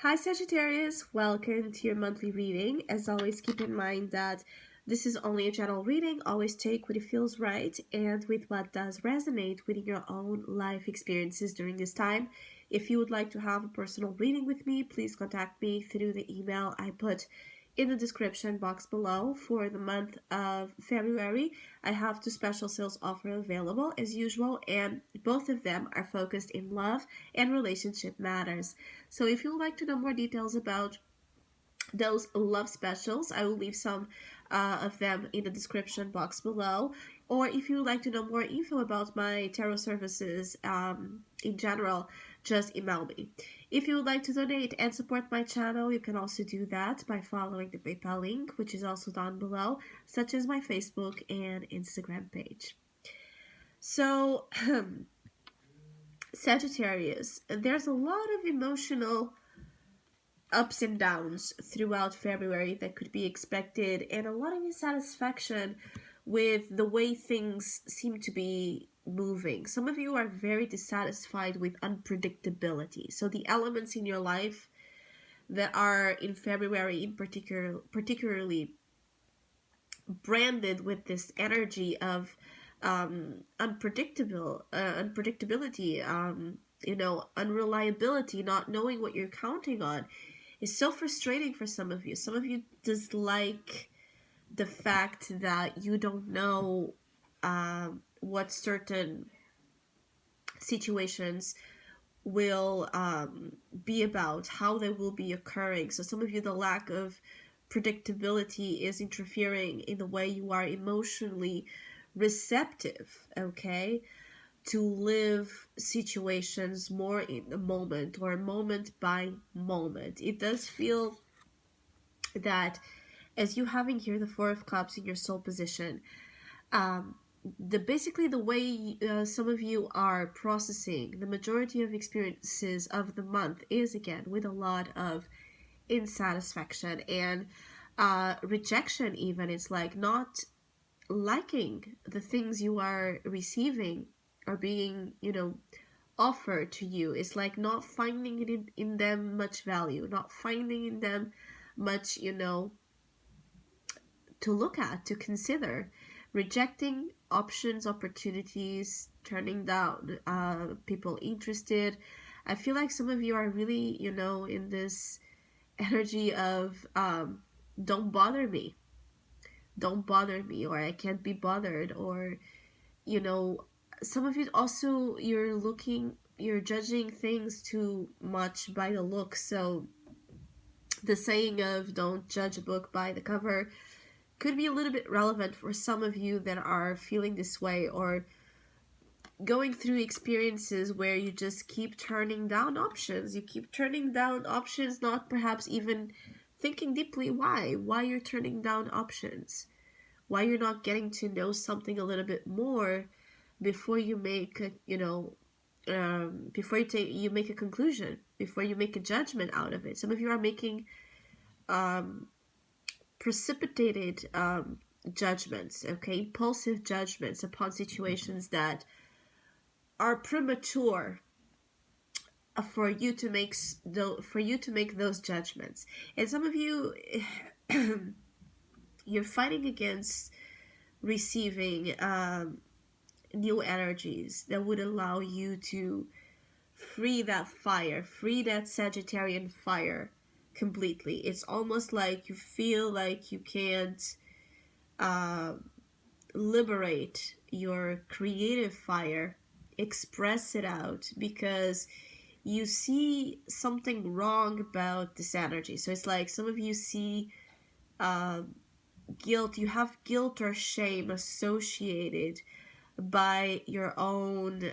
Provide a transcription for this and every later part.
Hi Sagittarius, welcome to your monthly reading. As always, keep in mind that this is only a general reading. Always take what it feels right and with what does resonate within your own life experiences during this time. If you would like to have a personal reading with me, please contact me through the email I put in the description box below. For the month of February, I have two special sales offers available as usual, and both of them are focused in love and relationship matters. So if you would like to know more details about those love specials, I will leave some of them in the description box below. Or if you would like to know more info about my tarot services in general, just email me. If you would like to donate and support my channel, you can also do that by following the PayPal link, which is also down below, such as my Facebook and Instagram page. So, Sagittarius, there's a lot of emotional ups and downs throughout February that could be expected, and a lot of dissatisfaction with the way things seem to be moving. Some of you are very dissatisfied with unpredictability. So the elements in your life that are in February in particularly branded with this energy of unpredictability, unreliability, not knowing what you're counting on, is so frustrating for some of you. Some of you dislike the fact that you don't know what certain situations will be about, how they will be occurring. So some of you, the lack of predictability is interfering in the way you are emotionally receptive, okay, to live situations more in the moment or moment by moment. It does feel that as you having here the Four of Cups in your soul position, basically the way some of you are processing the majority of experiences of the month is again with a lot of insatisfaction and rejection. Even it's like not liking the things you are receiving or being offered to you. It's like not finding it in them much value, not finding in them much to look at, to consider, rejecting options, opportunities, turning down people interested. I feel like some of you are really, in this energy of don't bother me, don't bother me, or I can't be bothered, or, some of you also, you're judging things too much by the look. So the saying of don't judge a book by the cover could be a little bit relevant for some of you that are feeling this way or going through experiences where you just keep turning down options. You keep turning down options, not perhaps even thinking deeply why you're turning down options, why you're not getting to know something a little bit more before you make before you make a conclusion, before you make a judgment out of it. Some of you are making precipitated judgments, okay, impulsive judgments upon situations that are premature for you to make those judgments. And some of you, you're fighting against receiving new energies that would allow you to free that fire, free that Sagittarian fire completely. It's almost like you feel like you can't liberate your creative fire, express it out, because you see something wrong about this energy. So it's like some of you see guilt, you have guilt or shame associated by your own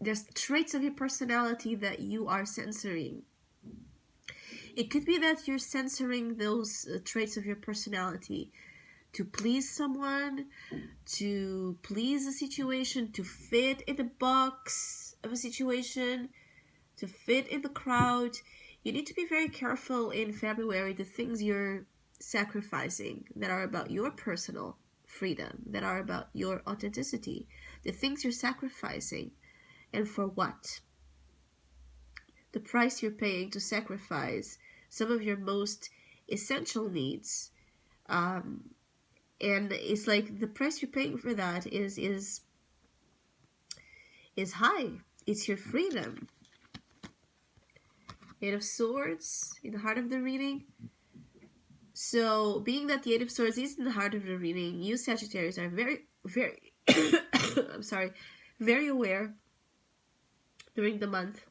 there's traits of your personality that you are censoring. It could be that you're censoring those traits of your personality to please someone, to please a situation, to fit in the box of a situation, to fit in the crowd. You need to be very careful in February the things you're sacrificing that are about your personal freedom, that are about your authenticity, the things you're sacrificing, and for what. the price you're paying to sacrifice some of your most essential needs. Um, and it's like the price you're paying for that is high. It's your freedom. Eight of Swords in the heart of the reading. So, being that the Eight of Swords is in the heart of the reading, you Sagittarius are very, I'm sorry, very aware during the month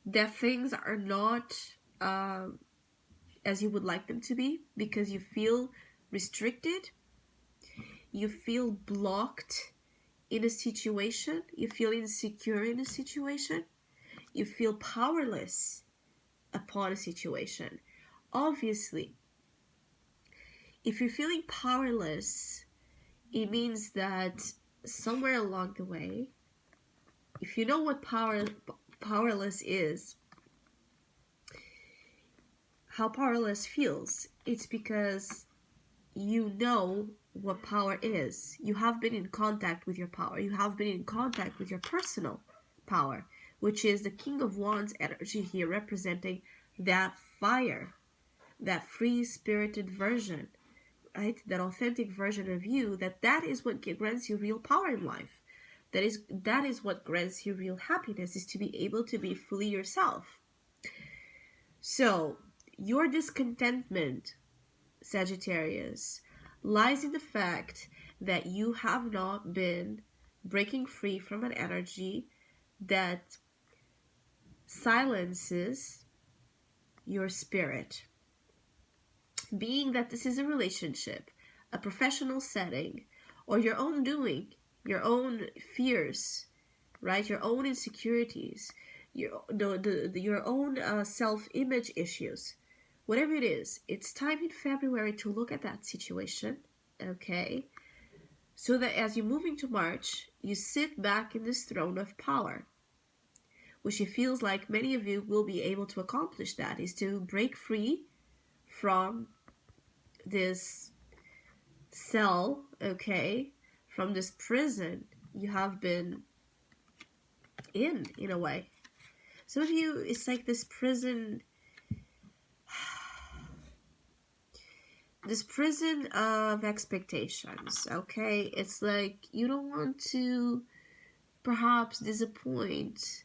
that things are not as you would like them to be, because you feel restricted, you feel blocked in a situation, you feel insecure in a situation, you feel powerless upon a situation. Obviously, if you're feeling powerless, it means that somewhere along the way, if you know what powerless is, how powerless feels, it's because you know what power is. You have been in contact with your power. You have been in contact with your personal power, which is the King of Wands energy here, representing that fire, that free-spirited version, right? That authentic version of you, that is what grants you real power in life. That is what grants you real happiness, is to be able to be fully yourself. So, your discontentment, Sagittarius, lies in the fact that you have not been breaking free from an energy that silences your spirit. Being that this is a relationship, a professional setting, or your own doing, your own fears, right? Your own insecurities, your own self-image issues. Whatever it is, it's time in February to look at that situation, okay? So that as you move into March, you sit back in this throne of power, which it feels like many of you will be able to accomplish. That is to break free from this cell, okay? From this prison you have been in a way. Some of you, it's like this prison of expectations, okay? It's like you don't want to perhaps disappoint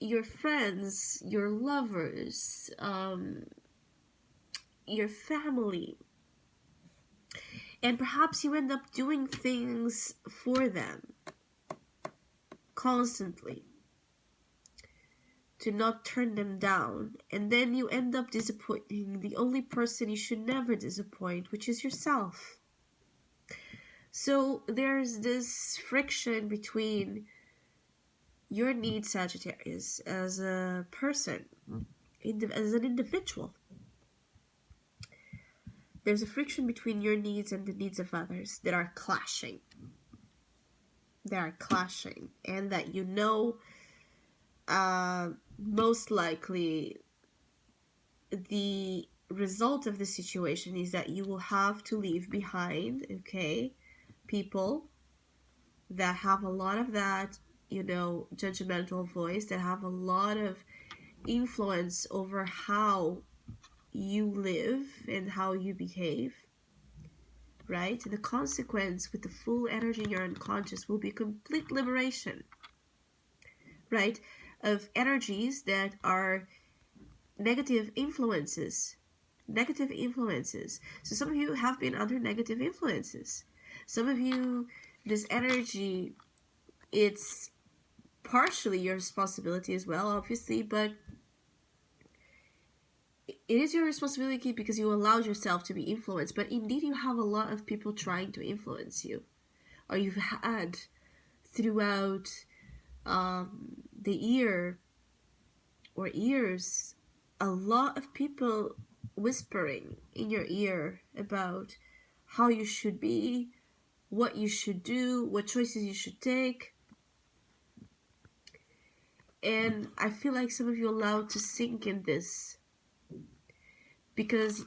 your friends, your lovers, your family, and perhaps you end up doing things for them constantly to not turn them down, and then you end up disappointing the only person you should never disappoint, which is yourself. So there's this friction between your needs, Sagittarius, as a person, as an individual. There's a friction between your needs and the needs of others that are clashing. They are clashing, and that you know, most likely the result of the situation is that you will have to leave behind, okay, people that have a lot of that, judgmental voice, that have a lot of influence over how you live and how you behave, right? And the consequence with the full energy in your unconscious will be complete liberation, right? Of energies that are negative influences. So some of you have been under negative influences. Some of you, this energy, it's partially your responsibility as well, obviously, but it is your responsibility because you allowed yourself to be influenced. But indeed, you have a lot of people trying to influence you, or you've had throughout the year or years, a lot of people whispering in your ear about how you should be, what you should do, what choices you should take. And I feel like some of you allowed to sink in this, because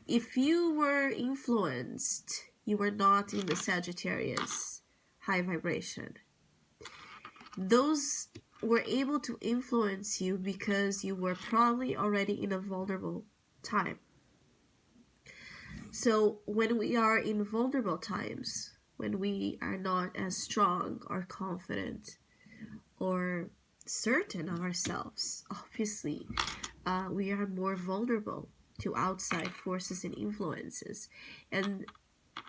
if you were influenced, you were not in the Sagittarius high vibration. Those were able to influence you because you were probably already in a vulnerable time. So when we are in vulnerable times, when we are not as strong or confident or certain of ourselves, obviously, we are more vulnerable to outside forces and influences. And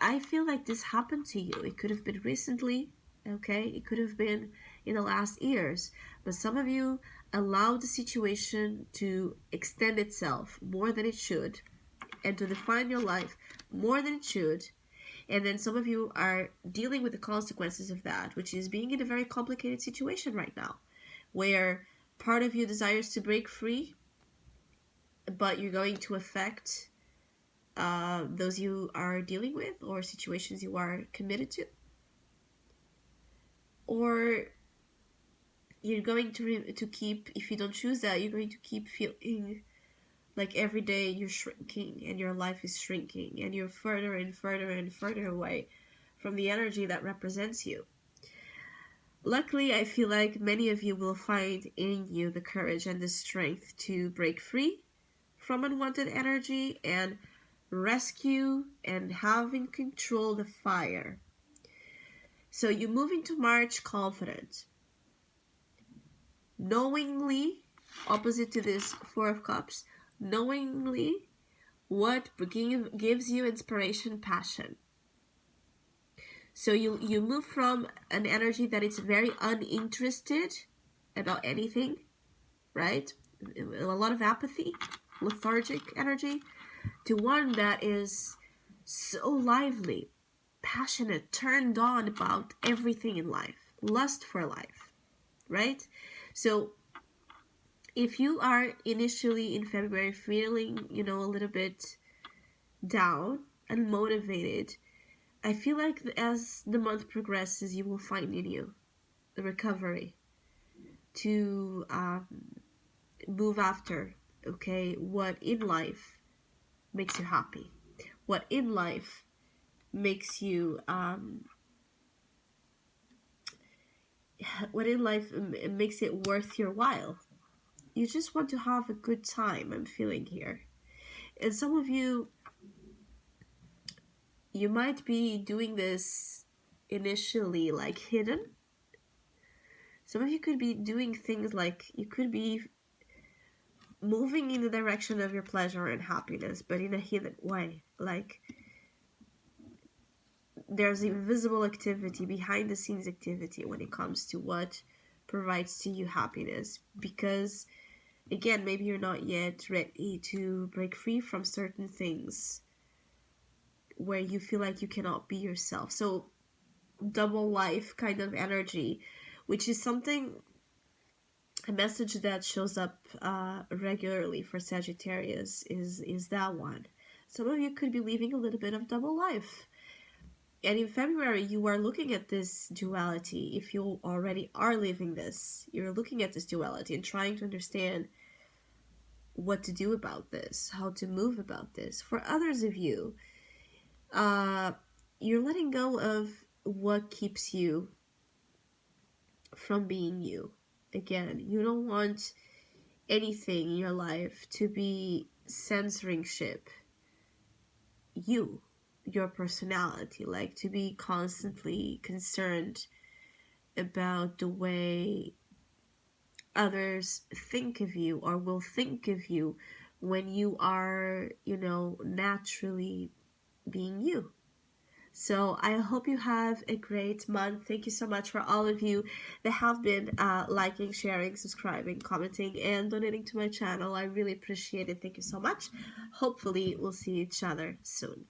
I feel like this happened to you. It could have been recently, okay? It could have been in the last years. But some of you allowed the situation to extend itself more than it should and to define your life more than it should. And then some of you are dealing with the consequences of that, which is being in a very complicated situation right now, where part of you desires to break free, but you're going to affect those you are dealing with or situations you are committed to. Or you're going to keep, if you don't choose that, you're going to keep feeling like every day you're shrinking and your life is shrinking and you're further and further and further away from the energy that represents you. Luckily, I feel like many of you will find in you the courage and the strength to break free from unwanted energy and rescue and have in control the fire. So you move into March confident, knowingly, opposite to this Four of Cups, knowingly what gives you inspiration, passion. So you move from an energy that is very uninterested about anything, right? A lot of apathy, lethargic energy, to one that is so lively, passionate, turned on about everything in life, lust for life, right? So if you are initially in February feeling, a little bit down, unmotivated, I feel like as the month progresses, you will find in you the recovery to move after, okay, what in life makes you happy, what in life makes you, what in life makes it worth your while. You just want to have a good time, I'm feeling here. And some of you might be doing this initially like hidden. Some of you could be doing things like you could be moving in the direction of your pleasure and happiness, but in a hidden way. Like there's invisible activity, behind the scenes activity when it comes to what provides to you happiness. Because again, maybe you're not yet ready to break free from certain things where you feel like you cannot be yourself. So double life kind of energy, which is something, a message that shows up regularly for Sagittarius is that one. Some of you could be living a little bit of double life. And in February, you are looking at this duality. If you already are living this, you're looking at this duality and trying to understand what to do about this, how to move about this. For others of you, you're letting go of what keeps you from being you. Again, you don't want anything in your life to be censoring ship you, your personality, like to be constantly concerned about the way others think of you or will think of you when you are, naturally being you. So I hope you have a great month. Thank you so much for all of you that have been liking, sharing, subscribing, commenting, and donating to my channel. I really appreciate it. Thank you so much. Hopefully we'll see each other soon.